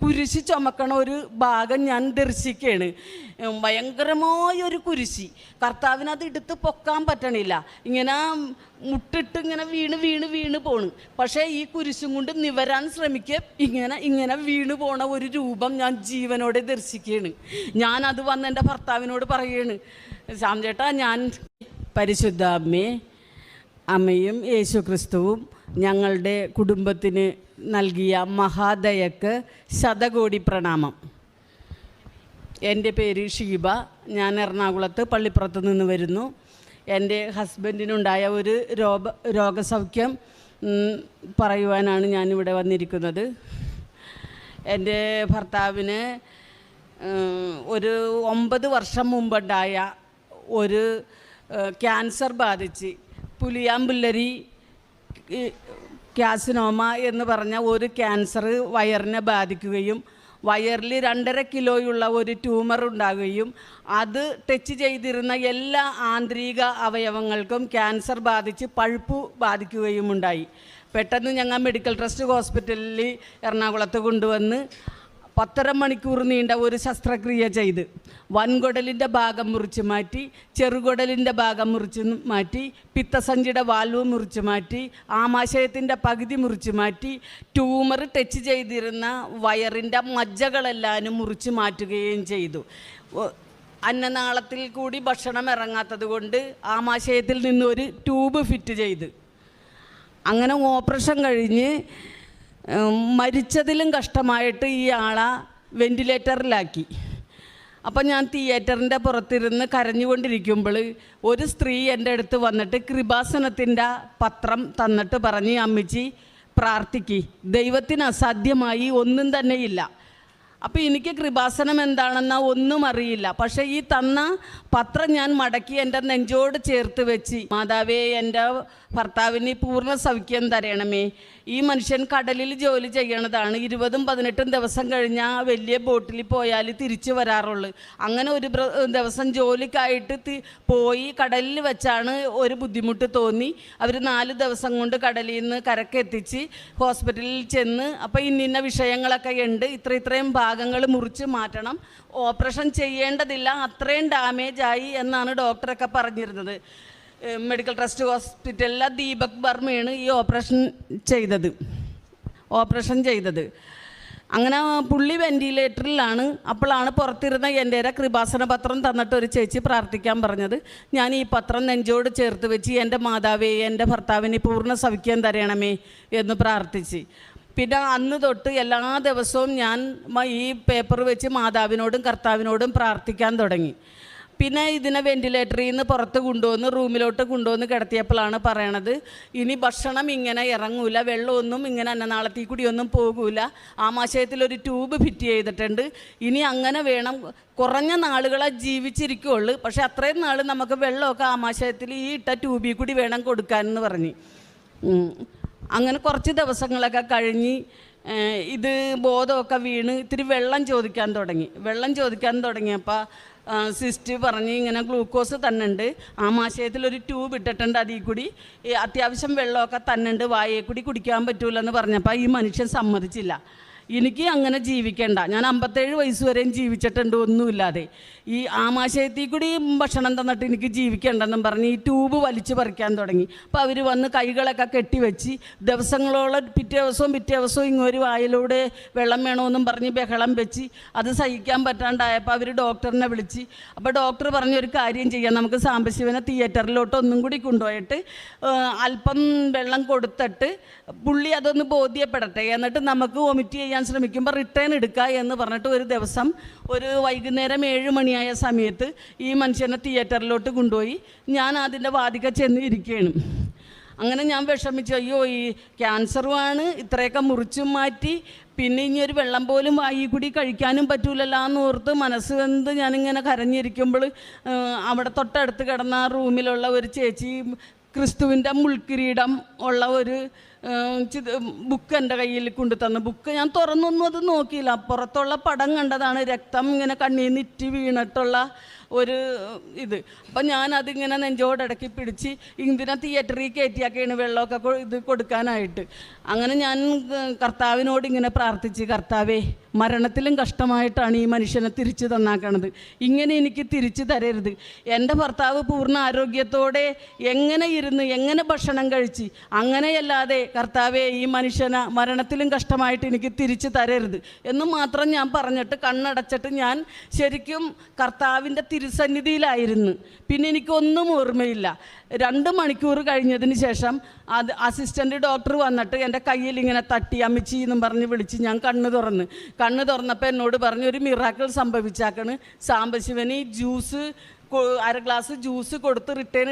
കുരിശ് ചുമക്കണ ഒരു ഭാഗം ഞാൻ ദർശിക്കുകയാണ്. ഭയങ്കരമായൊരു കുരിശി. കർത്താവിനത് എടുത്ത് പൊക്കാൻ പറ്റണില്ല. ഇങ്ങനെ മുട്ടിട്ട് ഇങ്ങനെ വീണ് പോണ്. പക്ഷേ ഈ കുരിശും കൊണ്ട് നിവരാൻ ശ്രമിക്കുക ഇങ്ങനെ വീണ് പോണ ഒരു രൂപം ഞാൻ ജീവനോടെ ദർശിക്കുകയാണ്. ഞാനത് വന്ന് എൻ്റെ ഭർത്താവിനോട് പറയുകയാണ്, ശ്യാം ചേട്ടാ, ഞാൻ പരിശുദ്ധ അമ്മയും യേശു ക്രിസ്തുവും ഞങ്ങളുടെ കുടുംബത്തിന് നൽകിയ മഹാദയക്ക് ശതകോടി പ്രണാമം. എൻ്റെ പേര് ഷീബ. ഞാൻ എറണാകുളത്ത് പള്ളിപ്പുറത്ത് നിന്ന് വരുന്നു. എൻ്റെ ഹസ്ബൻഡിനുണ്ടായ ഒരു രോഗസൗഖ്യം പറയുവാനാണ് ഞാനിവിടെ വന്നിരിക്കുന്നത്. എൻ്റെ ഭർത്താവിന് ഒരു 9 വർഷം മുമ്പുണ്ടായ ഒരു ക്യാൻസർ ബാധിച്ച് പുലിയാമ്പുല്ലരി കാസിനോമ എന്ന് പറഞ്ഞ ഒരു ക്യാൻസർ വയറിനെ ബാധിക്കുകയും വയറിൽ 2.5 കിലോയുള്ള ഒരു ട്യൂമർ ഉണ്ടാകുകയും അത് ടച്ച് ചെയ്തിരുന്ന എല്ലാ ആന്തരിക അവയവങ്ങൾക്കും ക്യാൻസർ ബാധിച്ച് പഴുപ്പ് ബാധിക്കുകയും ഉണ്ടായി. പെട്ടെന്ന് ഞങ്ങൾ മെഡിക്കൽ ട്രസ്റ്റ് ഹോസ്പിറ്റലിൽ എറണാകുളത്ത് കൊണ്ടുവന്ന് 10.5 മണിക്കൂർ നീണ്ട ഒരു ശസ്ത്രക്രിയ ചെയ്ത് വൻകുടലിൻ്റെ ഭാഗം മുറിച്ച് മാറ്റി, ചെറുകുടലിൻ്റെ ഭാഗം മുറിച്ച് മാറ്റി, പിത്തസഞ്ചിയുടെ വാൽവ് മുറിച്ച് മാറ്റി, ആമാശയത്തിൻ്റെ പകുതി മുറിച്ച് മാറ്റി, ട്യൂമർ ടച്ച് ചെയ്തിരുന്ന വയറിൻ്റെ മജ്ജകളെല്ലാവരും മുറിച്ച് മാറ്റുകയും ചെയ്തു. അന്നനാളത്തിൽ കൂടി ഭക്ഷണം ഇറങ്ങാത്തത് കൊണ്ട് ആമാശയത്തിൽ നിന്നൊരു ട്യൂബ് ഫിറ്റ് ചെയ്ത് അങ്ങനെ ഓപ്പറേഷൻ കഴിഞ്ഞ് മരിച്ചതിലും കഷ്ടമായിട്ട് ഈ ആളെ വെൻറ്റിലേറ്ററിലാക്കി. അപ്പം ഞാൻ തിയേറ്ററിൻ്റെ പുറത്തിരുന്ന് കരഞ്ഞുകൊണ്ടിരിക്കുമ്പോൾ ഒരു സ്ത്രീ എൻ്റെ അടുത്ത് വന്നിട്ട് കൃപാസനത്തിൻ്റെ പത്രം തന്നിട്ട് പറഞ്ഞ്, അമ്മച്ചി പ്രാർത്ഥിക്ക്, ദൈവത്തിന് അസാധ്യമായി ഒന്നും തന്നെയില്ല. അപ്പോൾ എനിക്ക് കൃപാസനം എന്താണെന്ന ഒന്നും അറിയില്ല. പക്ഷേ ഈ തന്ന പത്രം ഞാൻ മടക്കി എൻ്റെ നെഞ്ചോട് ചേർത്ത് വെച്ച്, മാതാവേ, എൻ്റെ ഭർത്താവിന് പൂർണ്ണ സൗഖ്യം തരണമേ. ഈ മനുഷ്യൻ കടലിൽ ജോലി ചെയ്യണതാണ്. 20-18 ദിവസം കഴിഞ്ഞാൽ വലിയ ബോട്ടിൽ പോയാൽ തിരിച്ചു വരാറുള്ളൂ. അങ്ങനെ ഒരു ദിവസം ജോലിക്കായിട്ട് പോയി കടലിൽ വെച്ചാണ് ഒരു ബുദ്ധിമുട്ട് തോന്നി. അവർ 4 ദിവസം കൊണ്ട് കടലിൽ നിന്ന് കരക്കെത്തിച്ച് ഹോസ്പിറ്റലിൽ ചെന്ന്, അപ്പോൾ ഇന്ന വിഷയങ്ങളൊക്കെ ഉണ്ട്, ഇത്രയും ഭാഗങ്ങൾ മുറിച്ച് മാറ്റണം, ഓപ്പറേഷൻ ചെയ്യേണ്ടതില്ല, അത്രയും ഡാമേജായി എന്നാണ് ഡോക്ടറൊക്കെ പറഞ്ഞിരുന്നത്. മെഡിക്കൽ ട്രസ്റ്റ് ഹോസ്പിറ്റലിലെ ദീപക് ബർമയാണ് ഈ ഓപ്പറേഷൻ ചെയ്തത്. അങ്ങനെ പുള്ളി വെൻറ്റിലേറ്ററിലാണ്. അപ്പോഴാണ് പുറത്തിരുന്ന എൻ്റെ കൃപാസന പത്രം തന്നിട്ട് ഒരു ചേച്ചി പ്രാർത്ഥിക്കാൻ പറഞ്ഞത്. ഞാൻ ഈ പത്രം നെഞ്ചോട് ചേർത്ത് വെച്ച്, എൻ്റെ മാതാവേ, എൻ്റെ ഭർത്താവിന് പൂർണ്ണ സൗഖ്യം തരണമേ എന്ന് പ്രാർത്ഥിച്ച്. പിന്നെ അന്ന് തൊട്ട് എല്ലാ ദിവസവും ഞാൻ ഈ പേപ്പർ വെച്ച് മാതാവിനോടും കർത്താവിനോടും പ്രാർത്ഥിക്കാൻ തുടങ്ങി. പിന്നെ ഇതിനെ വെൻറ്റിലേറ്ററിൽ നിന്ന് പുറത്ത് കൊണ്ടുവന്ന് റൂമിലോട്ട് കൊണ്ടുവന്ന് കിടത്തിയപ്പോഴാണ് പറയണത്, ഇനി ഭക്ഷണം ഇങ്ങനെ ഇറങ്ങൂല, വെള്ളമൊന്നും ഇങ്ങനെ അന്നനാളത്തിൽ കൂടിയൊന്നും പോകൂല, ആമാശയത്തിലൊരു ട്യൂബ് ഫിറ്റ് ചെയ്തിട്ടുണ്ട്, ഇനി അങ്ങനെ വേണം, കുറഞ്ഞ നാളുകളെ ജീവിച്ചിരിക്കുകയുള്ളൂ, പക്ഷെ അത്രയും നാൾ നമുക്ക് വെള്ളമൊക്കെ ആമാശയത്തിൽ ഈ ഇട്ട ട്യൂബിൽ കൂടി വേണം കൊടുക്കാനെന്ന് പറഞ്ഞ്. അങ്ങനെ കുറച്ച് ദിവസങ്ങളൊക്കെ കഴിഞ്ഞ് ഇത് ബോധമൊക്കെ വീണ് ഇത്തിരി വെള്ളം ചോദിക്കാൻ തുടങ്ങിയപ്പോൾ സിസ്റ്റർ പറഞ്ഞ്, ഇങ്ങനെ ഗ്ലൂക്കോസ് തന്നുണ്ട്, ആമാശയത്തിലൊരു ട്യൂബ് ഇട്ടിട്ടുണ്ട്, അതിൽ കൂടി അത്യാവശ്യം വെള്ളമൊക്കെ തന്നുണ്ട്, വായയിൽ കൂടി കുടിക്കാൻ പറ്റൂലെന്ന് പറഞ്ഞപ്പോൾ ഈ മനുഷ്യൻ സമ്മതിച്ചില്ല. എനിക്ക് അങ്ങനെ ജീവിക്കേണ്ട, ഞാൻ 57 വയസ്സ് വരെയും ജീവിച്ചിട്ടുണ്ട് ഒന്നുമില്ലാതെ. ഈ ആമാശയത്തിൽ കൂടി ഭക്ഷണം തന്നിട്ട് എനിക്ക് ജീവിക്കേണ്ടെന്നും പറഞ്ഞ് ഈ ട്യൂബ് വലിച്ചു പറിക്കാൻ തുടങ്ങി. അപ്പോൾ അവർ വന്ന് കൈകളൊക്കെ കെട്ടിവെച്ച് ദിവസങ്ങളോളം പിറ്റേ ദിവസവും ഇങ്ങൊരു വായിലൂടെ വെള്ളം വേണമെന്നും പറഞ്ഞ് ബഹളം വെച്ച് അത് സഹിക്കാൻ പറ്റാണ്ടായപ്പോൾ അവർ ഡോക്ടറിനെ വിളിച്ച്. അപ്പോൾ ഡോക്ടർ പറഞ്ഞൊരു കാര്യം ചെയ്യാം, നമുക്ക് സാംബശിവനെ തിയേറ്ററിലോട്ട് ഒന്നും കൂടി കൊണ്ടുപോയിട്ട് അല്പം വെള്ളം കൊടുത്തിട്ട് പുള്ളി അതൊന്ന് ബോധ്യപ്പെടട്ടെ, എന്നിട്ട് നമുക്ക് വൊമിറ്റ് ചെയ്യാൻ ശ്രമിക്കുമ്പോൾ റിട്ടേൺ എടുക്കുക എന്ന് പറഞ്ഞിട്ട് ഒരു ദിവസം ഒരു വൈകുന്നേരം 7 മണിയായ സമയത്ത് ഈ മനുഷ്യനെ തിയേറ്ററിലോട്ട് കൊണ്ടുപോയി. ഞാൻ അതിൻ്റെ വാതിക്ക ചെന്ന് ഇരിക്കുകയാണ്. അങ്ങനെ ഞാൻ വിഷമിച്ചു, അയ്യോ, ഈ ക്യാൻസറുമാണ്, ഇത്രയൊക്കെ മുറിച്ചും മാറ്റി, പിന്നെ ഇനി ഒരു വെള്ളം പോലും വായി കൂടി കഴിക്കാനും പറ്റൂലല്ലോ എന്ന് ഓർത്ത് മനസ്സ് വെന്ത് ഞാനിങ്ങനെ കരഞ്ഞിരിക്കുമ്പോൾ അവിടെ തൊട്ടടുത്ത് കിടന്ന റൂമിലുള്ള ഒരു ചേച്ചി ക്രിസ്തുവിൻ്റെ മുൾക്കിരീടം ഉള്ള ഒരു ബുക്ക് എൻ്റെ കയ്യിൽ കൊണ്ടു തന്നു. ബുക്ക് ഞാൻ തുറന്നൊന്നും അത് നോക്കിയില്ല, പുറത്തുള്ള പടം കണ്ടതാണ്, രക്തം ഇങ്ങനെ കണ്ണിൽ നിന്ന് ഇറ്റി വീണിട്ടുള്ള ഒരു ഇത്. അപ്പം ഞാനതിങ്ങനെ നെഞ്ചോടടക്കി പിടിച്ച് ഇതിനെ തിയേറ്ററിൽ കയറ്റിയാക്കിയാണ് വെള്ളമൊക്കെ ഇത് കൊടുക്കാനായിട്ട്. അങ്ങനെ ഞാൻ കർത്താവിനോട് ഇങ്ങനെ പ്രാർത്ഥിച്ച്, കർത്താവേ, മരണത്തിലും കഷ്ടമായിട്ടാണ് ഈ മനുഷ്യനെ തിരിച്ചു തന്നാക്കണത്. ഇങ്ങനെ എനിക്ക് തിരിച്ചു തരരുത്. എൻ്റെ ഭർത്താവ് പൂർണ്ണ ആരോഗ്യത്തോടെ എങ്ങനെ ഇരുന്ന് എങ്ങനെ ഭക്ഷണം കഴിച്ച് അങ്ങനെയല്ലാതെ കർത്താവെ ഈ മനുഷ്യനെ മരണത്തിലും കഷ്ടമായിട്ട് എനിക്ക് തിരിച്ചു തരരുത് എന്ന് മാത്രം ഞാൻ പറഞ്ഞിട്ട് കണ്ണടച്ചിട്ട് ഞാൻ ശരിക്കും കർത്താവിൻ്റെ തിരുസന്നിധിയിലായിരുന്നു. പിന്നെ എനിക്കൊന്നും ഓർമ്മയില്ല. 2 മണിക്കൂർ കഴിഞ്ഞതിന് ശേഷം അസിസ്റ്റൻ്റ് ഡോക്ടർ വന്നിട്ട് എൻ്റെ കയ്യിൽ ഇങ്ങനെ തട്ടി അമ്മച്ചി എന്നും പറഞ്ഞ് വിളിച്ച് ഞാൻ കണ്ണ് തുറന്നപ്പോൾ എന്നോട് പറഞ്ഞു, ഒരു മിറാക്കിൾ സംഭവിച്ചാക്കണ്. സാംബശിവന് ജ്യൂസ് 1/2 ഗ്ലാസ് ജ്യൂസ് കൊടുത്ത് റിട്ടേൺ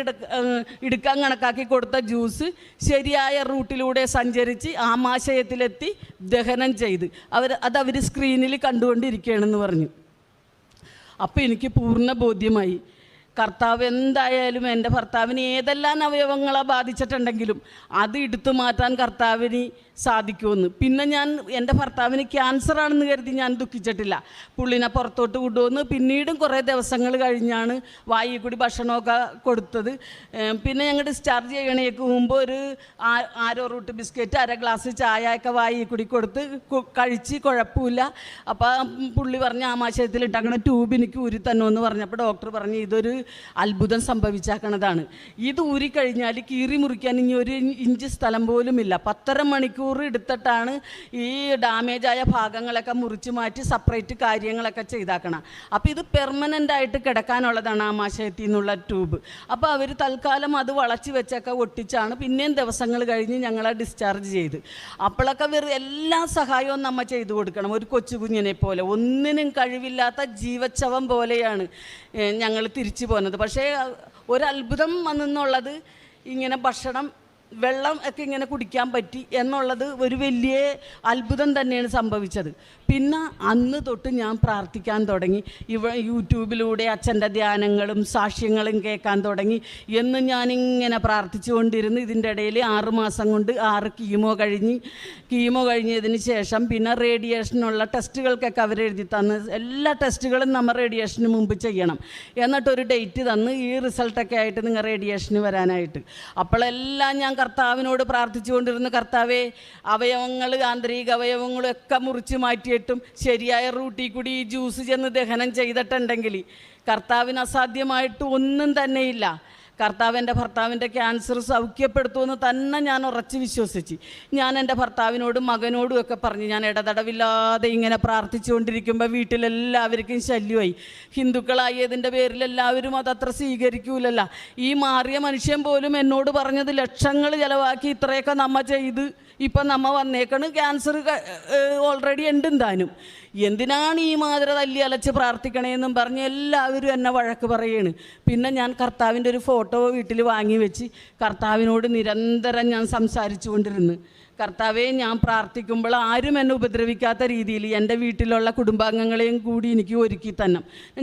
എടുക്കാൻ കണക്കാക്കി കൊടുത്ത ജ്യൂസ് ശരിയായ റൂട്ടിലൂടെ സഞ്ചരിച്ച് ആമാശയത്തിലെത്തി ദഹനം ചെയ്ത് അവർ സ്ക്രീനിൽ കണ്ടുകൊണ്ടിരിക്കുകയാണെന്ന് പറഞ്ഞു. അപ്പോൾ എനിക്ക് പൂർണ്ണ ബോധ്യമായി കർത്താവ് എന്തായാലും എൻ്റെ ഭർത്താവിന് ഏതെല്ലാം അവയവങ്ങളെ ബാധിച്ചിട്ടുണ്ടെങ്കിലും അത് എടുത്തു മാറ്റാൻ കർത്താവിന് സാധിക്കുമെന്ന്. പിന്നെ ഞാൻ എൻ്റെ ഭർത്താവിന് ക്യാൻസറാണെന്ന് കരുതി ഞാൻ ദുഃഖിച്ചിട്ടില്ല. പുള്ളിനെ പുറത്തോട്ട് കൊണ്ടുവന്ന് പിന്നീടും കുറേ ദിവസങ്ങൾ കഴിഞ്ഞാണ് വായിൽ കൂടി ഭക്ഷണമൊക്കെ കൊടുത്തത്. പിന്നെ ഞങ്ങൾ ഡിസ്ചാർജ് ചെയ്യണേക്ക് മുമ്പ് ഒരു ആരോ റൂട്ട് ബിസ്ക്കറ്റ് 1/2 ഗ്ലാസ് ചായയൊക്കെ വായിൽ കൂടി കൊടുത്ത് കഴിച്ച് കുഴപ്പമില്ല. അപ്പോൾ പുള്ളി പറഞ്ഞ് ആമാശയത്തിൽ ഇട്ടാക്കണ ട്യൂബ് എനിക്ക് ഊരി തന്നുമെന്ന് പറഞ്ഞപ്പോൾ ഡോക്ടർ പറഞ്ഞ് ഇതൊരു അത്ഭുതം സംഭവിച്ചാക്കണതാണ്. ഇത് ഊരിക്കഴിഞ്ഞാൽ കീറി മുറിക്കാൻ ഇനി 1 ഇഞ്ച് സ്ഥലം പോലുമില്ല. 10.5 മണിക്കൂർ എടുത്തിട്ടാണ് ഈ ഡാമേജായ ഭാഗങ്ങളൊക്കെ മുറിച്ച് മാറ്റി സെപ്പറേറ്റ് കാര്യങ്ങളൊക്കെ ചെയ്താക്കണം. അപ്പോൾ ഇത് പെർമനൻ്റ് ആയിട്ട് കിടക്കാനുള്ളതാണ് ആമാശയത്തിൽ നിന്നുള്ള ട്യൂബ്. അപ്പോൾ അവർ തൽക്കാലം അത് വളച്ച് വെച്ചൊക്കെ ഒട്ടിച്ചാണ് പിന്നെയും ദിവസങ്ങൾ കഴിഞ്ഞ് ഞങ്ങളെ ഡിസ്ചാർജ് ചെയ്ത്. അപ്പോഴൊക്കെ എല്ലാ സഹായവും നമ്മൾ ചെയ്തു കൊടുക്കണം. ഒരു കൊച്ചു കുഞ്ഞിനെ പോലെ ഒന്നിനും കഴിവില്ലാത്ത ജീവച്ഛവം പോലെയാണ് ഞങ്ങൾ തിരിച്ചു പോകുന്നത്. പക്ഷേ ഒരത്ഭുതം വന്നെന്നുള്ളത് ഇങ്ങനെ ഭക്ഷണം വെള്ളം ഒക്കെ ഇങ്ങനെ കുടിക്കാൻ പറ്റി എന്നുള്ളത് ഒരു വലിയ അത്ഭുതം തന്നെയാണ് സംഭവിച്ചത്. പിന്നെ അന്ന് തൊട്ട് ഞാൻ പ്രാർത്ഥിക്കാൻ തുടങ്ങി. യൂട്യൂബിലൂടെ അച്ഛൻ്റെ ധ്യാനങ്ങളും സാക്ഷ്യങ്ങളും കേൾക്കാൻ തുടങ്ങി. എന്ന് ഞാനിങ്ങനെ പ്രാർത്ഥിച്ചുകൊണ്ടിരുന്നു. ഇതിൻ്റെ ഇടയിൽ 6 മാസം കൊണ്ട് 6 കീമോ കഴിഞ്ഞതിന് ശേഷം പിന്നെ റേഡിയേഷനുള്ള ടെസ്റ്റുകൾക്കൊക്കെ അവരെഴുതി തന്ന് എല്ലാ ടെസ്റ്റുകളും നമ്മൾ റേഡിയേഷന് മുമ്പ് ചെയ്യണം എന്നിട്ടൊരു ഡേറ്റ് തന്ന് ഈ റിസൾട്ടൊക്കെ ആയിട്ട് നിങ്ങൾ റേഡിയേഷന് വരാനായിട്ട്. അപ്പോഴെല്ലാം ഞാൻ കർത്താവിനോട് പ്രാർത്ഥിച്ചുകൊണ്ടിരുന്നു, കർത്താവേ അവയവങ്ങൾ ആന്തരിക അവയവങ്ങളും ഒക്കെ മുറിച്ച് മാറ്റിയിട്ടും ശരിയായ റൂട്ടിൽ കൂടി ഈ ജ്യൂസ് ചെന്ന് ദഹനം ചെയ്തിട്ടുണ്ടെങ്കിൽ കർത്താവിന് അസാധ്യമായിട്ട് ഒന്നും തന്നെയില്ല. കർത്താവ് എൻ്റെ ഭർത്താവിൻ്റെ ക്യാൻസർ സൗഖ്യപ്പെടുത്തുമെന്ന് തന്നെ ഞാൻ ഉറച്ച് വിശ്വസിച്ച് ഞാൻ എൻ്റെ ഭർത്താവിനോടും മകനോടും ഒക്കെ പറഞ്ഞ് ഞാൻ ഇടതടവില്ലാതെ ഇങ്ങനെ പ്രാർത്ഥിച്ചുകൊണ്ടിരിക്കുമ്പോൾ വീട്ടിലെല്ലാവർക്കും ശല്യമായി. ഹിന്ദുക്കളായതിൻ്റെ പേരിൽ എല്ലാവരും അതത്ര സ്വീകരിക്കൂലല്ല. ഈ മാറിയ മനുഷ്യൻ പോലും എന്നോട് പറഞ്ഞത് ലക്ഷങ്ങൾ ചിലവാക്കി ഇത്രയൊക്കെ നമ്മ ചെയ്ത് ഇപ്പം നമ്മ വന്നേക്കണ് ക്യാൻസർ ഓൾറെഡി ഉണ്ടും താനും, എന്തിനാണ് ഈ മാതിരി തല്ലി അലച്ച് പ്രാർത്ഥിക്കണേന്നും പറഞ്ഞ് എല്ലാവരും എന്നെ വഴക്ക് പറയാണ്. പിന്നെ ഞാൻ കർത്താവിൻ്റെ ഒരു ഫോട്ടോ വീട്ടിൽ വാങ്ങി വെച്ച് കർത്താവിനോട് നിരന്തരം ഞാൻ സംസാരിച്ചു കൊണ്ടിരുന്നു. കർത്താവെ, ഞാൻ പ്രാർത്ഥിക്കുമ്പോൾ ആരും എന്നെ ഉപദ്രവിക്കാത്ത രീതിയിൽ എൻ്റെ വീട്ടിലുള്ള കുടുംബാംഗങ്ങളെയും കൂടി എനിക്ക് ഒരുക്കി തന്നെ.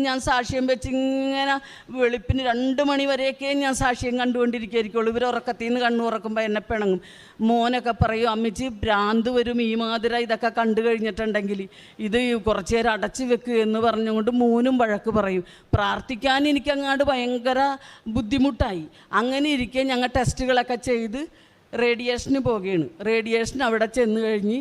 ഞാൻ സാക്ഷ്യം വെച്ച് ഇങ്ങനെ വെളുപ്പിന് 2 മണി വരെയൊക്കെ ഞാൻ സാക്ഷ്യം കണ്ടുകൊണ്ടിരിക്കുകയായിരിക്കുള്ളൂ. ഇവർ ഉറക്കത്തിൽ നിന്ന് കണ്ണു തുറക്കുമ്പോൾ എന്നെ പിണങ്ങും. മോനൊക്കെ പറയും, അമ്മച്ചി ഭ്രാന്ത് വരും ഈ മാതിര ഇതൊക്കെ കണ്ടു കഴിഞ്ഞിട്ടുണ്ടെങ്കിൽ ഇത് കുറച്ച് നേരം അടച്ചു വെക്കുക എന്ന് പറഞ്ഞുകൊണ്ട് മോനും വഴക്ക് പറയും. പ്രാർത്ഥിക്കാൻ എനിക്കങ്ങാണ്ട് ഭയങ്കര ബുദ്ധിമുട്ടായി. അങ്ങനെ ഇരിക്കെ ഞങ്ങൾ ടെസ്റ്റുകളൊക്കെ ചെയ്ത് റേഡിയേഷന് പോവുകയാണ്. റേഡിയേഷൻ അവിടെ ചെന്ന് കഴിഞ്ഞ്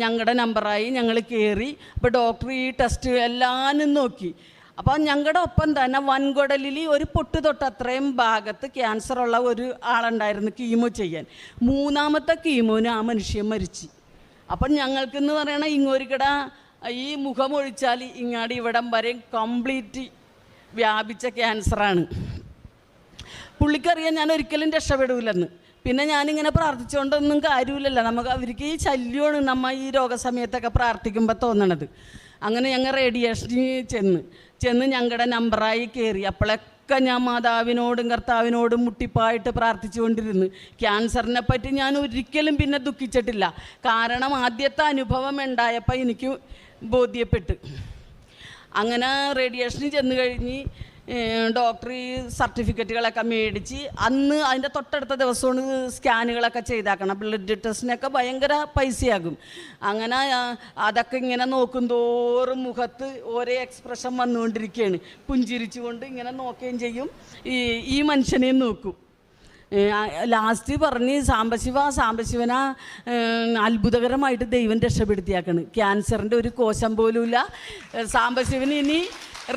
ഞങ്ങളുടെ നമ്പറായി, ഞങ്ങൾ കയറി. അപ്പോൾ ഡോക്ടർ ഈ ടെസ്റ്റ് എല്ലാവരും നോക്കി. അപ്പോൾ ഞങ്ങളുടെ ഒപ്പം തന്നെ വൻകുടലിൽ ഒരു പൊട്ട് തൊട്ട് അത്രയും ഭാഗത്ത് ക്യാൻസറുള്ള ഒരു ആളുണ്ടായിരുന്നു കീമോ ചെയ്യാൻ. 3ാമത്തെ കീമോന് ആ മനുഷ്യൻ മരിച്ചു. അപ്പം ഞങ്ങൾക്കെന്ന് പറയണ ഇങ്ങോരിക്കട ഈ മുഖമൊഴിച്ചാൽ ഇങ്ങാടി ഇവിടം വരെ കംപ്ലീറ്റ് വ്യാപിച്ച ക്യാൻസറാണ്. പുള്ളിക്കറിയാൻ ഞാൻ ഒരിക്കലും രക്ഷപ്പെടില്ലെന്ന്. പിന്നെ ഞാനിങ്ങനെ പ്രാർത്ഥിച്ചുകൊണ്ടൊന്നും കാര്യമില്ലല്ലോ, നമുക്ക് അവർക്ക് ഈ ശല്യമാണ് നമ്മൾ ഈ രോഗസമയത്തൊക്കെ പ്രാർത്ഥിക്കുമ്പോൾ തോന്നണത്. അങ്ങനെ ഞങ്ങൾ റേഡിയേഷനിൽ ചെന്ന് ഞങ്ങളുടെ നമ്പറായി കയറി. അപ്പോഴൊക്കെ ഞാൻ മാതാവിനോടും കർത്താവിനോടും മുട്ടിപ്പായിട്ട് പ്രാർത്ഥിച്ചുകൊണ്ടിരുന്നു. ക്യാൻസറിനെ പറ്റി ഞാൻ ഒരിക്കലും പിന്നെ ദുഃഖിച്ചിട്ടില്ല. കാരണം ആദ്യത്തെ അനുഭവം ഉണ്ടായപ്പോൾ എനിക്ക് ബോധ്യപ്പെട്ട്. അങ്ങനെ റേഡിയേഷനിൽ ചെന്ന് കഴിഞ്ഞ് ഡോക്ടർ ഈ സർട്ടിഫിക്കറ്റുകളൊക്കെ മേടിച്ച് അന്ന് അതിൻ്റെ തൊട്ടടുത്ത ദിവസമാണ് സ്കാനുകളൊക്കെ ചെയ്താക്കണം. ബ്ലഡ് ടെസ്റ്റിനൊക്കെ ഭയങ്കര പൈസയാകും. അങ്ങനെ അതൊക്കെ ഇങ്ങനെ നോക്കും തോറും മുഖത്ത് ഓരോ എക്സ്പ്രഷൻ വന്നുകൊണ്ടിരിക്കുകയാണ്. പുഞ്ചിരിച്ചുകൊണ്ട് ഇങ്ങനെ നോക്കുകയും ചെയ്യും, ഈ മനുഷ്യനെയും നോക്കും. ലാസ്റ്റ് പറഞ്ഞ് സാംബശിവന അത്ഭുതകരമായിട്ട് ദൈവം രക്ഷപ്പെടുത്തിയാക്കണ്. ക്യാൻസറിൻ്റെ ഒരു കോശം പോലുമില്ല. സാംബശിവന് ഇനി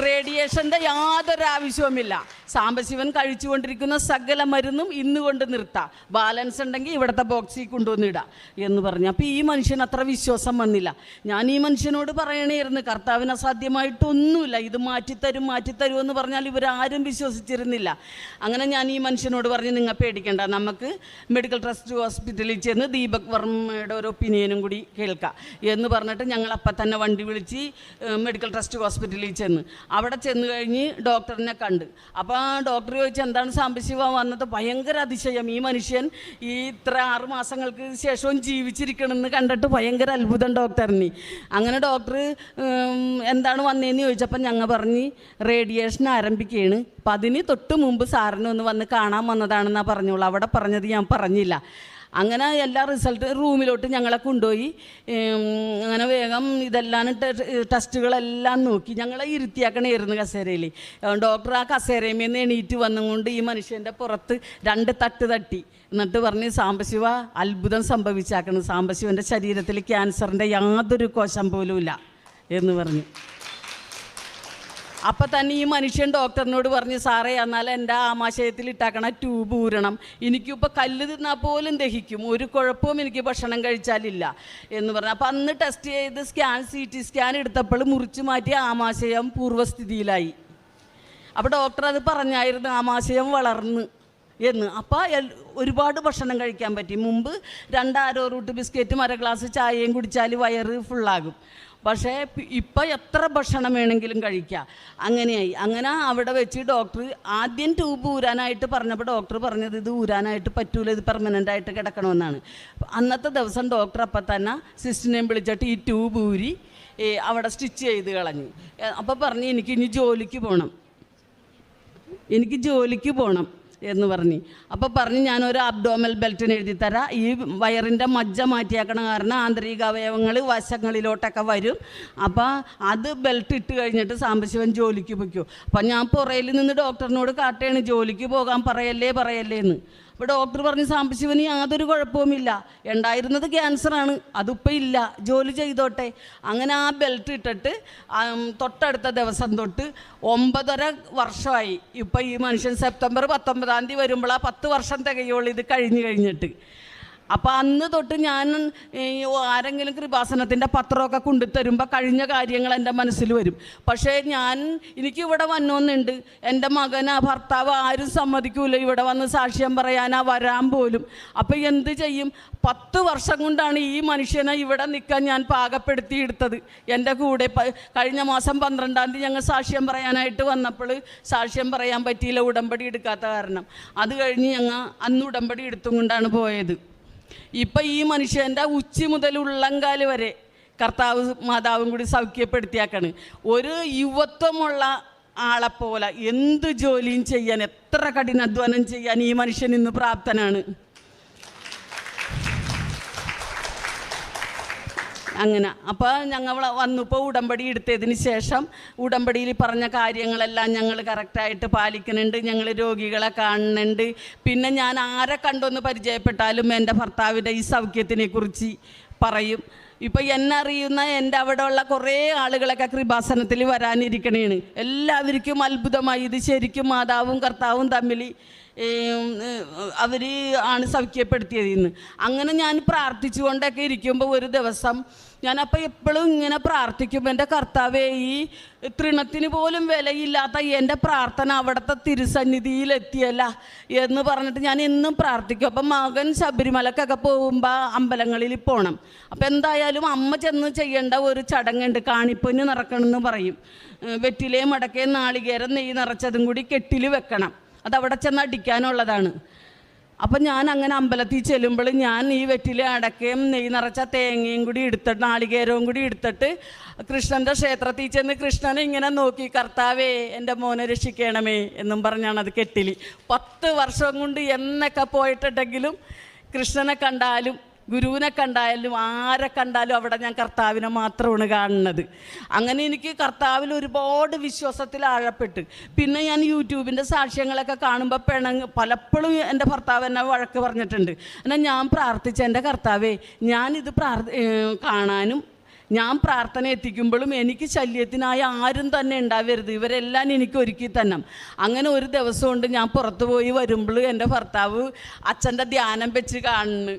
റേഡിയേഷൻ്റെ യാതൊരു ആവശ്യവുമില്ല. സാംബശിവൻ കഴിച്ചുകൊണ്ടിരിക്കുന്ന സകല മരുന്നും ഇന്നുകൊണ്ട് നിർത്താം. ബാലൻസ് ഉണ്ടെങ്കിൽ ഇവിടുത്തെ ബോക്സിൽ കൊണ്ടുവന്നിടാം എന്ന് പറഞ്ഞു. അപ്പോൾ ഈ മനുഷ്യന് അത്ര വിശ്വാസം വന്നില്ല. ഞാൻ ഈ മനുഷ്യനോട് പറയണമായിരുന്നു, കർത്താവിന് അസാധ്യമായിട്ടൊന്നുമില്ല, ഇത് മാറ്റിത്തരും എന്ന് പറഞ്ഞാൽ ഇവരാരും വിശ്വസിച്ചിരുന്നില്ല. അങ്ങനെ ഞാൻ ഈ മനുഷ്യനോട് പറഞ്ഞു, നിങ്ങൾ പേടിക്കേണ്ട, നമുക്ക് മെഡിക്കൽ ട്രസ്റ്റ് ഹോസ്പിറ്റലിൽ ചെന്ന് ദീപക് വർമ്മയുടെ ഒരു ഒപ്പീനിയനും കൂടി കേൾക്കാം എന്ന് പറഞ്ഞിട്ട് ഞങ്ങൾ അപ്പം തന്നെ വണ്ടി വിളിച്ച് മെഡിക്കൽ ട്രസ്റ്റ് ഹോസ്പിറ്റലിൽ ചെന്ന് അവിടെ ചെന്ന് കഴിഞ്ഞ് ഡോക്ടറിനെ കണ്ട്. അപ്പോൾ ഡോക്ടർ ചോദിച്ചു, എന്താണ് സാംബശിവ വന്നത്? ഭയങ്കര അതിശയം, ഈ മനുഷ്യൻ ഈ ഇത്ര 6 മാസങ്ങൾക്ക് ശേഷവും ജീവിച്ചിരിക്കണമെന്ന് കണ്ടിട്ട് ഭയങ്കര അത്ഭുതം ഡോക്ടറിന്. അങ്ങനെ ഡോക്ടർ എന്താണ് വന്നതെന്ന് ചോദിച്ചപ്പോൾ ഞങ്ങൾ പറഞ്ഞ് റേഡിയേഷൻ ആരംഭിക്കുകയാണ്, അപ്പം അതിന് തൊട്ട് മുമ്പ് സാറിനെ ഒന്ന് വന്ന് കാണാൻ വന്നതാണെന്നാണ് പറഞ്ഞോളൂ. അവിടെ പറഞ്ഞത് ഞാൻ പറഞ്ഞില്ല. അങ്ങനെ എല്ലാ റിസൾട്ട് റൂമിലോട്ട് ഞങ്ങളെ കൊണ്ടുപോയി. അങ്ങനെ വേഗം ഇതെല്ലാം ടെസ്റ്റുകളെല്ലാം നോക്കി ഞങ്ങളെ ഇരുത്തിയാക്കണമായിരുന്നു കസേരയിൽ. ഡോക്ടർ ആ കസേരയിൽ എണീറ്റ് വന്നുകൊണ്ട് ഈ മനുഷ്യൻ്റെ പുറത്ത് 2 തട്ട് തട്ടി. എന്നിട്ട് പറഞ്ഞ്, സാംബശിവ അത്ഭുതം സംഭവിച്ചാക്കണം, സാംബശിവൻ്റെ ശരീരത്തിൽ ക്യാൻസറിൻ്റെ യാതൊരു കോശം പോലുമില്ല എന്ന് പറഞ്ഞു. അപ്പം തന്നെ ഈ മനുഷ്യൻ ഡോക്ടറിനോട് പറഞ്ഞ്, സാറേ എന്നാൽ എൻ്റെ ആമാശയത്തിൽ ഇട്ടാക്കണ ട്യൂബ് ഊരണം, എനിക്കിപ്പോൾ കല്ല് തിന്നാൽ പോലും ദഹിക്കും, ഒരു കുഴപ്പവും എനിക്ക് ഭക്ഷണം കഴിച്ചാലില്ല എന്ന് പറഞ്ഞു. അപ്പം അന്ന് ടെസ്റ്റ് ചെയ്ത് CT സ്കാൻ എടുത്തപ്പോൾ മുറിച്ച് മാറ്റി ആമാശയം പൂർവ്വസ്ഥിതിയിലായി. അപ്പോൾ ഡോക്ടർ അത് പറഞ്ഞായിരുന്നു, ആമാശയം വളർന്ന് എന്ന്. അപ്പോൾ ഒരുപാട് ഭക്ഷണം കഴിക്കാൻ പറ്റി. മുമ്പ് 2 ആരോ റൂട്ട് ബിസ്ക്കറ്റും 1 ഗ്ലാസ് ചായയും കുടിച്ചാൽ വയറ് ഫുള്ളാകും. പക്ഷേ ഇപ്പം എത്ര ഭക്ഷണം വേണമെങ്കിലും കഴിക്കാം. അങ്ങനെയായി. അങ്ങനെ അവിടെ വെച്ച് ഡോക്ടർ ആദ്യം ട്യൂബ് ഊരാനായിട്ട് പറഞ്ഞപ്പോൾ ഡോക്ടർ പറഞ്ഞത്, ഇത് ഊരാനായിട്ട് പറ്റൂല, ഇത് പെർമനൻ്റായിട്ട് കിടക്കണമെന്നാണ്. അന്നത്തെ ദിവസം ഡോക്ടർ അപ്പം തന്നെ സിസ്റ്ററിനെയും വിളിച്ചിട്ട് ഈ ട്യൂബ് ഊരി അവിടെ സ്റ്റിച്ച് ചെയ്ത് കളഞ്ഞു. അപ്പോൾ പറഞ്ഞ്, എനിക്ക് ജോലിക്ക് പോകണം എന്ന് പറഞ്ഞ്. അപ്പോൾ പറഞ്ഞ്, ഞാനൊരു അബ്ഡോമൽ ബെൽറ്റിന് എഴുതി തരാം, ഈ വയറിൻ്റെ മജ്ജ മാറ്റിയാക്കണ കാരണം ആന്തരിക അവയവങ്ങൾ വശങ്ങളിലോട്ടൊക്കെ വരും, അപ്പോൾ അത് ബെൽറ്റ് ഇട്ട് കഴിഞ്ഞിട്ട് സാംബശിവൻ ജോലിക്ക് പൊയ്ക്കോ. അപ്പം ഞാൻ പുറയിൽ നിന്ന് ഡോക്ടറിനോട് കാട്ടുകയാണ്, ജോലിക്ക് പോകാൻ പറയല്ലേ എന്ന്. അപ്പോൾ ഡോക്ടർ പറഞ്ഞ്, സാംബശിവന് യാതൊരു കുഴപ്പവുമില്ല, ഉണ്ടായിരുന്നത് ക്യാൻസറാണ്, അതിപ്പോൾ ഇല്ല, ജോലി ചെയ്തോട്ടെ. അങ്ങനെ ആ ബെൽറ്റ് ഇട്ടിട്ട് തൊട്ടടുത്ത ദിവസം തൊട്ട് 9.5 വർഷമായി. ഇപ്പം ഈ മനുഷ്യൻ സെപ്റ്റംബർ 19-ാം തീയതി വരുമ്പോഴാണ് 10 വർഷം തികയുള്ളൂ ഇത് കഴിഞ്ഞിട്ട്. അപ്പോൾ അന്ന് തൊട്ട് ഞാൻ ആരെങ്കിലും കൃപാസനത്തിൻ്റെ പത്രമൊക്കെ കൊണ്ടുതരുമ്പോൾ കഴിഞ്ഞ കാര്യങ്ങൾ എൻ്റെ മനസ്സിൽ വരും. പക്ഷേ എനിക്കിവിടെ വന്നോന്നുണ്ട്, എൻ്റെ മകനാ ഭർത്താവ് ആരും സമ്മതിക്കൂല ഇവിടെ വന്ന് സാക്ഷ്യം പറയാനാ വരാൻ പോലും. അപ്പോൾ എന്ത് ചെയ്യും? 10 വർഷം കൊണ്ടാണ് ഈ മനുഷ്യനെ ഇവിടെ നിൽക്കാൻ ഞാൻ പാകപ്പെടുത്തിയെടുത്തത്. എൻ്റെ കൂടെ കഴിഞ്ഞ മാസം 12-ാം തീയതി ഞങ്ങൾ സാക്ഷ്യം പറയാനായിട്ട് വന്നപ്പോൾ സാക്ഷ്യം പറയാൻ പറ്റിയില്ല, ഉടമ്പടി എടുക്കാത്ത കാരണം. അത് കഴിഞ്ഞ് ഞങ്ങൾ അന്ന് ഉടമ്പടി എടുത്തും കൊണ്ടാണ് പോയത്. ഇപ്പം ഈ മനുഷ്യൻ്റെ ഉച്ചി മുതൽ ഉള്ളങ്കാല് വരെ കർത്താവ് മാതാവും കൂടി സൗഖ്യപ്പെടുത്തിയാക്കാണ്. ഒരു യുവത്വമുള്ള ആളെപ്പോലെ എന്ത് ജോലിയും ചെയ്യാൻ, എത്ര കഠിനാധ്വാനം ചെയ്യാൻ ഈ മനുഷ്യൻ ഇന്ന് പ്രാപ്തനാണ്. അങ്ങനെ അപ്പോൾ ഞങ്ങൾ വന്നപ്പോൾ ഉടമ്പടി എടുത്തതിന് ശേഷം ഉടമ്പടിയിൽ പറഞ്ഞ കാര്യങ്ങളെല്ലാം ഞങ്ങൾ കറക്റ്റായിട്ട് പാലിക്കുന്നുണ്ട്. ഞങ്ങൾ രോഗികളെ കാണുന്നുണ്ട്. പിന്നെ ഞാൻ ആരെ കണ്ടൊന്ന് പരിചയപ്പെട്ടാലും എൻ്റെ ഭർത്താവിൻ്റെ ഈ സൗഖ്യത്തിനെക്കുറിച്ച് പറയും. ഇപ്പം എന്നെ അറിയുന്ന എൻ്റെ അവിടെ ഉള്ള കുറേ ആളുകളൊക്കെ കൃപാസനത്തിൽ വരാനിരിക്കണേണ്. എല്ലാവർക്കും അത്ഭുതമായി, ഇത് ശരിക്കും മാതാവും കർത്താവും തമ്മിൽ അവർ ആണ് സൗഖ്യപ്പെടുത്തിയതെന്ന്. അങ്ങനെ ഞാൻ പ്രാർത്ഥിച്ചുകൊണ്ടൊക്കെ ഇരിക്കുമ്പോൾ ഒരു ദിവസം ഞാനപ്പോൾ എപ്പോഴും ഇങ്ങനെ പ്രാർത്ഥിക്കും, എൻ്റെ കർത്താവേ, ഈ തൃണത്തിന് പോലും വിലയില്ലാത്ത എൻ്റെ പ്രാർത്ഥന അവിടുത്തെ തിരുസന്നിധിയിലെത്തിയല്ല എന്ന് പറഞ്ഞിട്ട് ഞാൻ എന്നും പ്രാർത്ഥിക്കും. അപ്പം മകൻ ശബരിമലക്കൊക്കെ പോകുമ്പോൾ അമ്പലങ്ങളിൽ പോകണം. അപ്പം എന്തായാലും അമ്മ ചെന്ന് ചെയ്യേണ്ട ഒരു ചടങ്ങുണ്ട്, കാണിപ്പൊന്ന് നിറക്കണമെന്ന് പറയും. വെറ്റിലയും മടക്കയും നാളികേരം നെയ്യ് നിറച്ചതും കൂടി കെട്ടിൽ വെക്കണം, അതവിടെ ചെന്ന് അടിക്കാനുള്ളതാണ്. അപ്പം ഞാൻ അങ്ങനെ അമ്പലത്തിൽ ചെല്ലുമ്പോൾ ഞാൻ ഈ വെറ്റില അടക്കയും നെയ്യ് നിറച്ച തേങ്ങയും കൂടി എടുത്തിട്ട് നാളികേരവും കൂടി എടുത്തിട്ട് കൃഷ്ണൻ്റെ ക്ഷേത്രത്തിൽ ചെന്ന് കൃഷ്ണനെ ഇങ്ങനെ നോക്കി, കർത്താവേ എൻ്റെ മോനെ രക്ഷിക്കണമേ എന്നും പറഞ്ഞാണ് അത് കെട്ടിൽ. 10 വർഷം കൊണ്ട് എന്നൊക്കെ പോയിട്ടുണ്ടെങ്കിലും കൃഷ്ണനെ കണ്ടാലും ഗുരുവിനെ കണ്ടായാലും ആരെ കണ്ടാലും അവിടെ ഞാൻ കർത്താവിനെ മാത്രമാണ് കാണുന്നത്. അങ്ങനെ എനിക്ക് കർത്താവിൽ ഒരുപാട് വിശ്വാസത്തിൽ ആഴപ്പെട്ട്. പിന്നെ ഞാൻ യൂട്യൂബിൻ്റെ സാക്ഷ്യങ്ങളൊക്കെ കാണുമ്പോൾ പലപ്പോഴും എൻ്റെ ഭർത്താവ് എന്നെ വഴക്ക് പറഞ്ഞിട്ടുണ്ട്. എന്നാൽ ഞാൻ പ്രാർത്ഥിച്ച എൻ്റെ കർത്താവേ, ഞാനിത് കാണാനും ഞാൻ പ്രാർത്ഥന എത്തിക്കുമ്പോഴും എനിക്ക് ശല്യത്തിനായി ആരും തന്നെ ഉണ്ടാവരുത്, ഇവരെല്ലാം എനിക്ക് ഒരുക്കി തന്നെ. അങ്ങനെ ഒരു ദിവസം കൊണ്ട് ഞാൻ പുറത്തു പോയി വരുമ്പോൾ എൻ്റെ ഭർത്താവ് അച്ഛൻ്റെ ധ്യാനം വെച്ച് കാണുന്നു.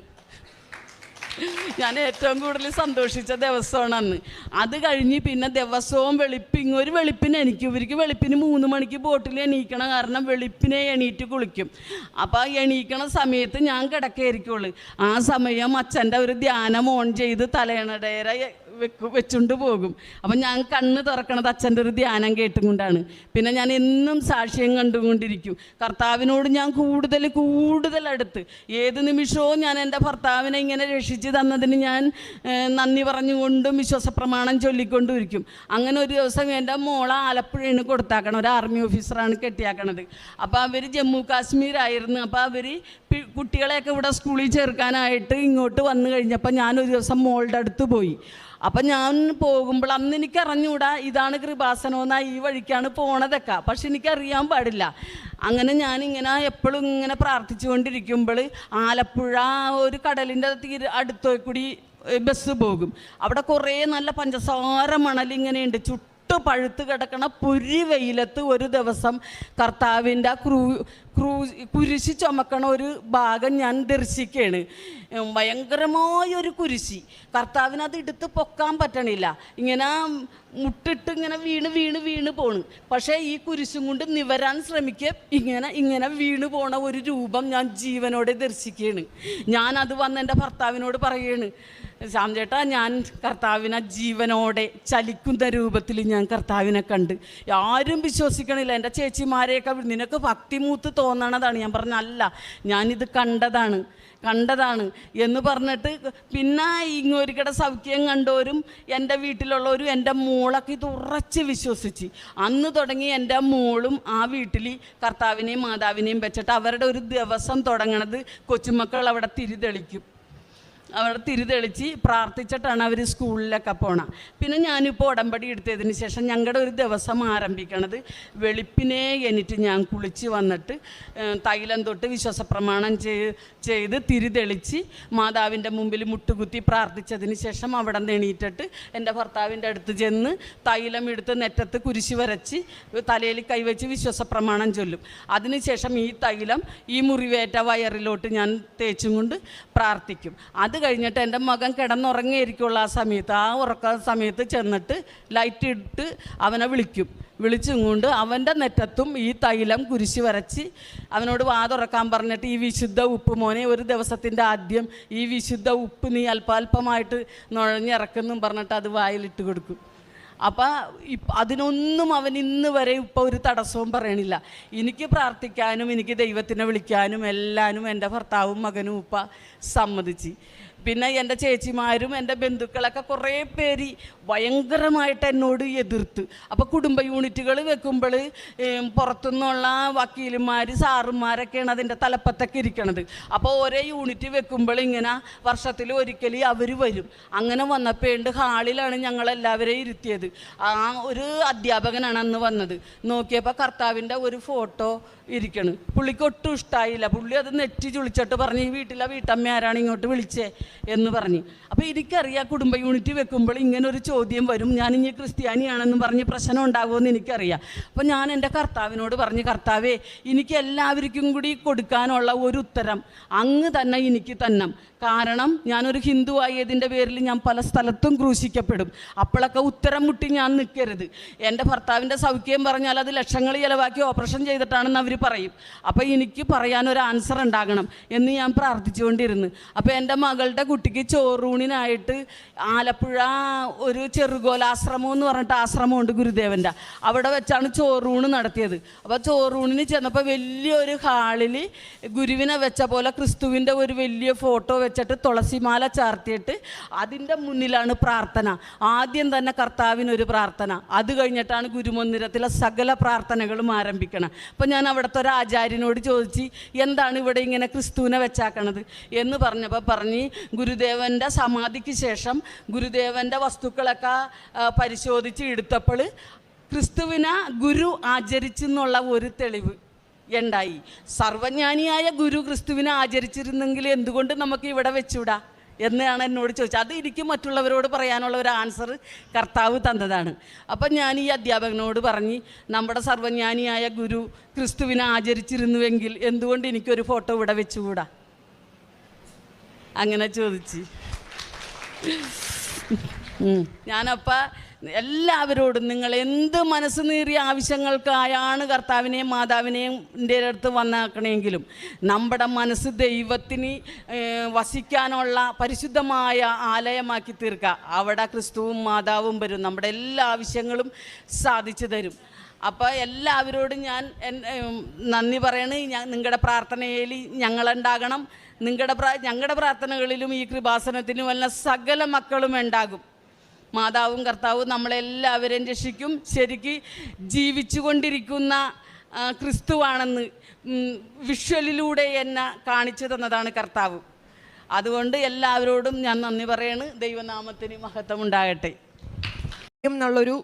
ഞാൻ ഏറ്റവും കൂടുതൽ സന്തോഷിച്ച ദിവസമാണ് അന്ന്. അത് കഴിഞ്ഞ് പിന്നെ ദിവസവും ഒരു വെളുപ്പിന് ഇവർക്ക് വെളുപ്പിന് 3 മണിക്ക് ബോട്ടിൽ എണീക്കണം. കാരണം വെളുപ്പിനെ എണീറ്റ് കുളിക്കും. അപ്പോൾ എണീക്കണ സമയത്ത് ഞാൻ കിടക്കായിരിക്കുള്ളൂ. ആ സമയം അച്ഛൻ്റെ ഒരു ധ്യാനം ഓൺ ചെയ്ത് തലയണടേരെ വെച്ചുകൊണ്ട് പോകും. അപ്പം ഞാൻ കണ്ണ് തുറക്കണത് അച്ഛൻ്റെ ഒരു ധ്യാനം കേട്ടുകൊണ്ടാണ്. പിന്നെ ഞാൻ എന്നും സാക്ഷ്യം കണ്ടുകൊണ്ടിരിക്കും. കർത്താവിനോട് ഞാൻ കൂടുതൽ അടുത്ത് ഏത് നിമിഷവും ഞാൻ എൻ്റെ ഭർത്താവിനെ ഇങ്ങനെ രക്ഷിച്ച് തന്നതിന് ഞാൻ നന്ദി പറഞ്ഞുകൊണ്ടും വിശ്വാസപ്രമാണം ചൊല്ലിക്കൊണ്ടും ഇരിക്കും. അങ്ങനെ ഒരു ദിവസം എൻ്റെ മോളെ ആലപ്പുഴയാണ് കൊടുത്താക്കണം. ഒരു ആർമി ഓഫീസറാണ് കെട്ടിയാക്കണത്. അപ്പോൾ അവർ ജമ്മു കാശ്മീരായിരുന്നു. അപ്പോൾ അവർ കുട്ടികളെയൊക്കെ ഇവിടെ സ്കൂളിൽ ചേർക്കാനായിട്ട് ഇങ്ങോട്ട് വന്നു കഴിഞ്ഞപ്പോൾ ഞാനൊരു ദിവസം മോളുടെ അടുത്ത് പോയി. അപ്പം ഞാൻ പോകുമ്പോൾ അന്ന് എനിക്ക് അറിഞ്ഞുകൂടാ ഇതാണ് കൃപാസനമെന്നാ, ഈ വഴിക്കാണ് പോണതൊക്കെ. പക്ഷെ എനിക്കറിയാൻ പാടില്ല. അങ്ങനെ ഞാനിങ്ങനെ എപ്പോഴും ഇങ്ങനെ പ്രാർത്ഥിച്ചുകൊണ്ടിരിക്കുമ്പോൾ ആലപ്പുഴ ഒരു കടലിൻ്റെ അടുത്തോയി കൂടി ബസ് പോകും. അവിടെ കുറേ നല്ല പഞ്ചസാര മണലിങ്ങനെയുണ്ട്. പഴുത്ത് കിടക്കണ പുരി വെയിലത്ത് ഒരു ദിവസം കർത്താവിൻ്റെ കുരിശി ചുമക്കണ ഒരു ഭാഗം ഞാൻ ദർശിക്കുകയാണ്. ഭയങ്കരമായൊരു കുരിശി. കർത്താവിന് അത് എടുത്ത് പൊക്കാൻ പറ്റണില്ല. ഇങ്ങനെ മുട്ടിട്ട് ഇങ്ങനെ വീണ് പോണ്. പക്ഷേ ഈ കുരിശും കൊണ്ട് നിവരാൻ ശ്രമിക്കുക ഇങ്ങനെ വീണ് പോണ ഒരു രൂപം ഞാൻ ജീവനോടെ ദർശിക്കുകയാണ്. ഞാനത് വന്ന് എൻ്റെ ഭർത്താവിനോട് പറയുകയാണ്, ശ്യാം ചേട്ടാ, ഞാൻ കർത്താവിനെ ജീവനോടെ ചലിക്കുന്ന രൂപത്തിൽ ഞാൻ കർത്താവിനെ കണ്ട്. ആരും വിശ്വസിക്കണില്ല. എൻ്റെ ചേച്ചിമാരെയൊക്കെ നിനക്ക് ഭക്തിമൂത്ത് തോന്നണതാണ്. ഞാൻ പറഞ്ഞ അല്ല, ഞാനിത് കണ്ടതാണ് എന്ന് പറഞ്ഞിട്ട് പിന്നെ ഇങ്ങോരിക്കടെ സൗഖ്യം കണ്ടവരും എൻ്റെ വീട്ടിലുള്ളവരും എൻ്റെ മോളൊക്കെ ഇത് ഉറച്ച് വിശ്വസിച്ച് അന്ന് തുടങ്ങി എൻ്റെ മോളും ആ വീട്ടിൽ കർത്താവിനെയും മാതാവിനെയും വെച്ചിട്ട് അവരുടെ ഒരു ദിവസം തുടങ്ങണത് കൊച്ചുമക്കൾ അവിടെ തിരിതെളിച്ച് പ്രാർത്ഥിച്ചിട്ടാണ് അവർ സ്കൂളിലൊക്കെ പോണത്. പിന്നെ ഞാനിപ്പോൾ ഉടമ്പടി എടുത്തതിന് ശേഷം ഞങ്ങളുടെ ഒരു ദിവസം ആരംഭിക്കണത് വെളുപ്പിനെ എണീറ്റ് ഞാൻ കുളിച്ച് വന്നിട്ട് തൈലം തൊട്ട് വിശ്വാസപ്രമാണം ചെയ്ത് തിരിതെളിച്ച് മാതാവിൻ്റെ മുമ്പിൽ മുട്ടുകുത്തി പ്രാർത്ഥിച്ചതിന് ശേഷം അവിടെ നിന്ന് എണീറ്റിട്ട് എൻ്റെ ഭർത്താവിൻ്റെ അടുത്ത് ചെന്ന് തൈലം എടുത്ത് നെറ്റത്ത് കുരിശ് വരച്ച് തലയിൽ കൈവച്ച് വിശ്വാസപ്രമാണം ചൊല്ലും. അതിനുശേഷം ഈ തൈലം ഈ മുറിവേറ്റ വയറിലോട്ട് ഞാൻ തേച്ചും കൊണ്ട് പ്രാർത്ഥിക്കും. അത് കഴിഞ്ഞിട്ട് എൻ്റെ മകൻ കിടന്നുറങ്ങിയിരിക്കുള്ള ആ ഉറക്ക സമയത്ത് ചെന്നിട്ട് ലൈറ്റ് ഇട്ട് അവനെ വിളിച്ചും കൊണ്ട് അവൻ്റെ നെറ്റത്തും ഈ തൈലം കുരിശ് വരച്ച് അവനോട് വാതുറക്കാൻ പറഞ്ഞിട്ട് ഈ വിശുദ്ധ ഉപ്പ് മോനെ, ഒരു ദിവസത്തിൻ്റെ ആദ്യം ഈ വിശുദ്ധ ഉപ്പ് നീ അല്പാൽപമായിട്ട് നുഴഞ്ഞിറക്കുന്നും പറഞ്ഞിട്ട് അത് വായിലിട്ട് കൊടുക്കും. അപ്പം അതിനൊന്നും അവൻ ഇന്ന് വരെ ഇപ്പോൾ ഒരു തടസ്സവും പറയണില്ല. എനിക്ക് പ്രാർത്ഥിക്കാനും എനിക്ക് ദൈവത്തിനെ വിളിക്കാനും എല്ലാനും എൻ്റെ ഭർത്താവും മകനും ഉപ്പ സമ്മതിച്ച്. പിന്നെ എൻ്റെ ചേച്ചിമാരും എൻ്റെ ബന്ധുക്കളൊക്കെ കുറേ പേര് ഭയങ്കരമായിട്ട് എന്നോട് എതിർത്ത്. അപ്പോൾ കുടുംബ യൂണിറ്റുകൾ വെക്കുമ്പോൾ പുറത്തുനിന്നുള്ള വക്കീലുമാർ സാറുമാരൊക്കെയാണ് അതിൻ്റെ തലപ്പത്തൊക്കെ ഇരിക്കണത്. അപ്പോൾ ഒരേ യൂണിറ്റ് വെക്കുമ്പോൾ ഇങ്ങനെ വർഷത്തിൽ ഒരിക്കൽ അവർ വരും. അങ്ങനെ വന്നപ്പോൾ ഹാളിലാണ് ഞങ്ങളെല്ലാവരെയും ഇരുത്തിയത്. ആ ഒരു അധ്യാപകനാണ് അന്ന് വന്നത്. നോക്കിയപ്പോൾ കർത്താവിൻ്റെ ഒരു ഫോട്ടോ ഇരിക്കണ്. പുള്ളിക്ക് ഒട്ടും ഇഷ്ടമായില്ല. പുള്ളി അത് നെറ്റി ചുളിച്ചിട്ട് പറഞ്ഞ് ഈ വീട്ടിലെ വീട്ടമ്മ ആരാണ് ഇങ്ങോട്ട് വിളിച്ചേ എന്ന് പറഞ്ഞ്. അപ്പോൾ എനിക്കറിയാം കുടുംബ യൂണിറ്റ് വെക്കുമ്പോൾ ഇങ്ങനൊരു ചോദ്യം വരും, ഞാനിനി ക്രിസ്ത്യാനിയാണെന്ന് പറഞ്ഞ് പ്രശ്നം ഉണ്ടാകുമെന്ന് എനിക്കറിയാം. അപ്പോൾ ഞാൻ എൻ്റെ കർത്താവിനോട് പറഞ്ഞ്, കർത്താവേ, എനിക്ക് എല്ലാവർക്കും കൂടി കൊടുക്കാനുള്ള ഒരു ഉത്തരം അങ്ങ് തന്നെ എനിക്ക് തന്നെ. കാരണം ഞാനൊരു ഹിന്ദു ആയതിൻ്റെ പേരിൽ ഞാൻ പല സ്ഥലത്തും ക്രൂശിക്കപ്പെടും. അപ്പോഴൊക്കെ ഉത്തരം മുട്ടി ഞാൻ നിൽക്കരുത്. എൻ്റെ ഭർത്താവിൻ്റെ സൗഖ്യം പറഞ്ഞാൽ അത് ലക്ഷങ്ങൾ ചിലവാക്കി ഓപ്പറേഷൻ ചെയ്തിട്ടാണെന്ന് അവർ പറയും. അപ്പോൾ എനിക്ക് പറയാനൊരു ആൻസർ ഉണ്ടാകണം എന്ന് ഞാൻ പ്രാർത്ഥിച്ചുകൊണ്ടിരുന്നു. അപ്പോൾ എൻ്റെ മകളുടെ കുട്ടിക്ക് ചോറൂണിനായിട്ട് ആലപ്പുഴ ഒരു ചെറുകോലാശ്രമം എന്ന് പറഞ്ഞിട്ട് ആശ്രമമുണ്ട് ഗുരുദേവൻ്റെ, അവിടെ വെച്ചാണ് ചോറൂണ് നടത്തിയത്. അപ്പോൾ ചോറൂണിന് ചെന്നപ്പോൾ വലിയൊരു ഹാളിൽ ഗുരുവിനെ വെച്ച പോലെ ക്രിസ്തുവിൻ്റെ ഒരു വലിയ ഫോട്ടോ വെച്ചിട്ട് തുളസിമാല ചാർത്തിയിട്ട് അതിൻ്റെ മുന്നിലാണ് പ്രാർത്ഥന. ആദ്യം തന്നെ കർത്താവിനൊരു പ്രാർത്ഥന, അത് കഴിഞ്ഞിട്ടാണ് ഗുരുമന്ദിരത്തിലെ സകല പ്രാർത്ഥനകളും ആരംഭിക്കണം. അപ്പം ഞാൻ അവിടെ അവിടുത്തെ ഒരു ആചാര്യനോട് ചോദിച്ച് എന്താണ് ഇവിടെ ഇങ്ങനെ ക്രിസ്തുവിനെ വെച്ചാക്കണത് എന്ന് പറഞ്ഞപ്പോൾ പറഞ്ഞ് ഗുരുദേവൻ്റെ സമാധിക്ക് ശേഷം ഗുരുദേവൻ്റെ വസ്തുക്കളൊക്കെ പരിശോധിച്ച് എടുത്തപ്പോൾ ക്രിസ്തുവിനെ ഗുരു ആചരിച്ചെന്നുള്ള ഒരു തെളിവ് ഉണ്ടായി. സർവജ്ഞാനിയായ ഗുരു ക്രിസ്തുവിനെ ആചരിച്ചിരുന്നെങ്കിൽ എന്തുകൊണ്ട് നമുക്ക് ഇവിടെ വെച്ചുവിടാ എന്നാണ് എന്നോട് ചോദിച്ചത്. അത് എനിക്ക് മറ്റുള്ളവരോട് പറയാനുള്ള ഒരു ആൻസർ കർത്താവ് തന്നതാണ്. അപ്പം ഞാൻ ഈ അധ്യാപകനോട് പറഞ്ഞ് നമ്മുടെ സർവജ്ഞാനിയായ ഗുരു ക്രിസ്തുവിനെ ആചരിച്ചിരുന്നുവെങ്കിൽ എന്തുകൊണ്ട് എനിക്കൊരു ഫോട്ടോ ഇവിടെ വെച്ചുകൂടാ, അങ്ങനെ ചോദിച്ച്. ഞാനപ്പോൾ എല്ലാവരോടും നിങ്ങൾ എന്ത് മനസ്സ് നീറിയ ആവശ്യങ്ങൾക്കായാണ് കർത്താവിനെയും മാതാവിനെയും എൻ്റെ അടുത്ത് വന്നാക്കണമെങ്കിലും നമ്മുടെ മനസ്സ് ദൈവത്തിന് വസിക്കാനുള്ള പരിശുദ്ധമായ ആലയമാക്കി തീർക്കുക. അവിടെ ക്രിസ്തുവും മാതാവും വരും, നമ്മുടെ എല്ലാ ആവശ്യങ്ങളും സാധിച്ചു തരും. അപ്പോൾ എല്ലാവരോടും ഞാൻ നന്ദി പറയണേ. നിങ്ങളുടെ പ്രാർത്ഥനയിൽ ഞങ്ങളുണ്ടാകണം. ഞങ്ങളുടെ പ്രാർത്ഥനകളിലും ഈ കൃപാസനത്തിനും എല്ലാം സകല മക്കളും ഉണ്ടാകും. മാതാവും കർത്താവും നമ്മളെല്ലാവരെയും രക്ഷിക്കും. ശരിക്ക് ജീവിച്ചു കൊണ്ടിരിക്കുന്ന ക്രിസ്തുവാണെന്ന് വിഷ്വലിലൂടെ എന്നെ കാണിച്ചു തന്നതാണ് കർത്താവ്. അതുകൊണ്ട് എല്ലാവരോടും ഞാൻ നന്ദി പറയാണ്. ദൈവനാമത്തിന് മഹത്വം ഉണ്ടാകട്ടെ എന്നുള്ളൊരു